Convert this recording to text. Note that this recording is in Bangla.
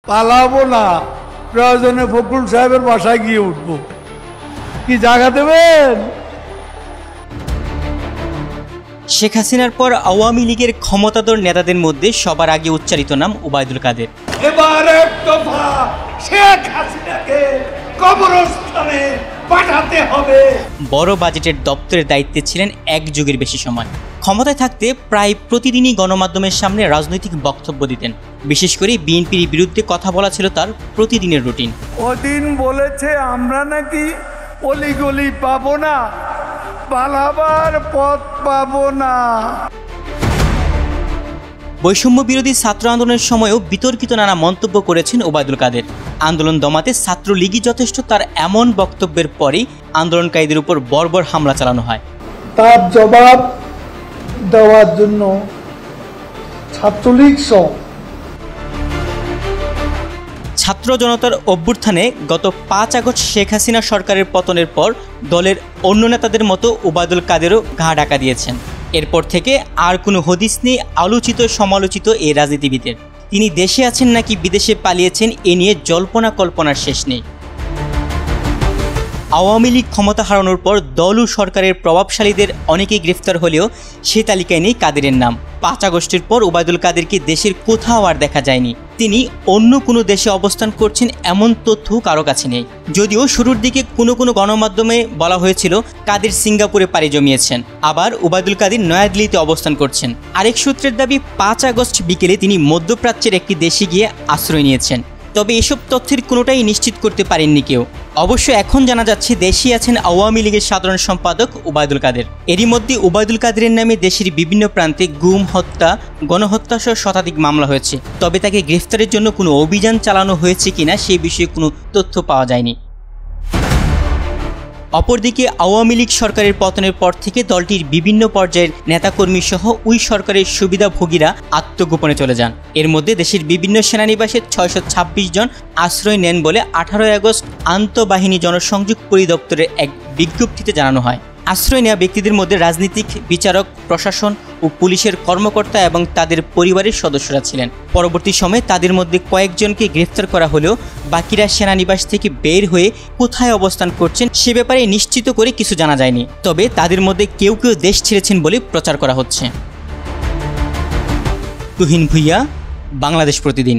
পালাবো না, প্রয়োজনে ফখরুল সাহেবের বাসায় গিয়ে উঠবো। কি জায়গা দেবেন? শেখ হাসিনার পর আওয়ামী লীগের ক্ষমতাধর নেতাদের মধ্যে সবার আগে উচ্চারিত নাম ওবায়দুল কাদের। এবার এক দফা শেখ হাসিনাকে কবরস্থানে পাঠাতে হবে। বড় বাজেটের দপ্তরের দায়িত্বে ছিলেন এক যুগের বেশি সময়। ক্ষমতায় থাকতে প্রায় প্রতিদিনই গণমাধ্যমের সামনে রাজনৈতিক বক্তব্য দিতেন। বিশেষ করে বিএনপির বিরুদ্ধে কথা বলা ছিল তার প্রতিদিনের রুটিন। ওদিন বলেছে আমরা নাকি অলিগলি পাবো না, পালাবার পথ পাবো না। বৈষম্য বিরোধী ছাত্র আন্দোলনের সময়ও বিতর্কিত নানা মন্তব্য করেছেন ওবায়দুল কাদের। আন্দোলন দমাতে ছাত্রলীগই যথেষ্ট, তার এমন বক্তব্যের পরই আন্দোলনকারীদের উপর বর্বর হামলা চালানো হয়। তার জবাব দেওয়ার জন্য ছাত্রলীগ সহ ছাত্র জনতার অভ্যুত্থানে গত 5 আগস্ট শেখ হাসিনা সরকারের পতনের পর দলের অন্য নেতাদের মতো ওবায়দুল কাদেরও ঘা ঢাকা দিয়েছেন। এরপর থেকে আর কোনো হদিস নেই আলোচিত সমালোচিত এই রাজনীতিবিদের। তিনি দেশে আছেন নাকি বিদেশে পালিয়েছেন এ নিয়ে জল্পনা কল্পনার শেষ নেই। আওয়ামী লীগ ক্ষমতা হারানোর পর দল ও সরকারের প্রভাবশালীদের অনেকেই গ্রেফতার হলেও সে তালিকায় নেই কাদেরের নাম। 5 আগস্টের পর ওবায়দুল কাদেরকে দেশের কোথাও আর দেখা যায়নি। তিনি অন্য কোনো দেশে অবস্থান করছেন এমন তথ্য কারো কাছে নেই। যদিও শুরুর দিকে কোনো গণমাধ্যমে বলা হয়েছিল কাদের সিঙ্গাপুরে পাড়ি জমিয়েছেন, আবার ওবায়দুল কাদের নয়াদিল্লিতে অবস্থান করছেন। আরেক সূত্রের দাবি 5 আগস্ট বিকেলে তিনি মধ্যপ্রাচ্যের একটি দেশে গিয়ে আশ্রয় নিয়েছেন। তবে এসব তথ্যের কোনোটাই নিশ্চিত করতে পারেননি কেউ। অবশ্য এখন জানা যাচ্ছে দেশে আছেন আওয়ামী লীগের সাধারণ সম্পাদক ওবায়দুল কাদের। এরই মধ্যে ওবায়দুল কাদেরের নামে দেশের বিভিন্ন প্রান্তে গুম, হত্যা, গণহত্যা সহ শতাধিক মামলা হয়েছে। তবে তাকে গ্রেফতারের জন্য কোনো অভিযান চালানো হয়েছে কিনা সেই বিষয়ে কোনো তথ্য পাওয়া যায়নি। অপরদিকে আওয়ামী লীগ সরকারের পতনের পর থেকে দলটির বিভিন্ন পর্যায়ের নেতাকর্মী সহ ওই সরকারের সুবিধাভোগীরা আত্মগোপনে চলে যান। এর মধ্যে দেশের বিভিন্ন সেনানিবাসে 626 জন আশ্রয় নেন বলে 18 আগস্ট আন্তঃবাহিনী জনসংযোগ পরিদপ্তরের এক বিজ্ঞপ্তিতে জানানো হয়। আশ্রয় নেওয়া ব্যক্তিদের মধ্যে রাজনীতিক, বিচারক, প্রশাসন ও পুলিশের কর্মকর্তা এবং তাদের পরিবারের সদস্যরা ছিলেন। পরবর্তী সময়ে তাদের মধ্যে কয়েকজনকে গ্রেফতার করা হলেও বাকিরা সেনানিবাস থেকে বের হয়ে কোথায় অবস্থান করছেন সে ব্যাপারে নিশ্চিত করে কিছু জানা যায়নি। তবে তাদের মধ্যে কেউ কেউ দেশ ছেড়েছেন বলে প্রচার করা হচ্ছে। তুহিন ভুইয়া, বাংলাদেশ প্রতিদিন।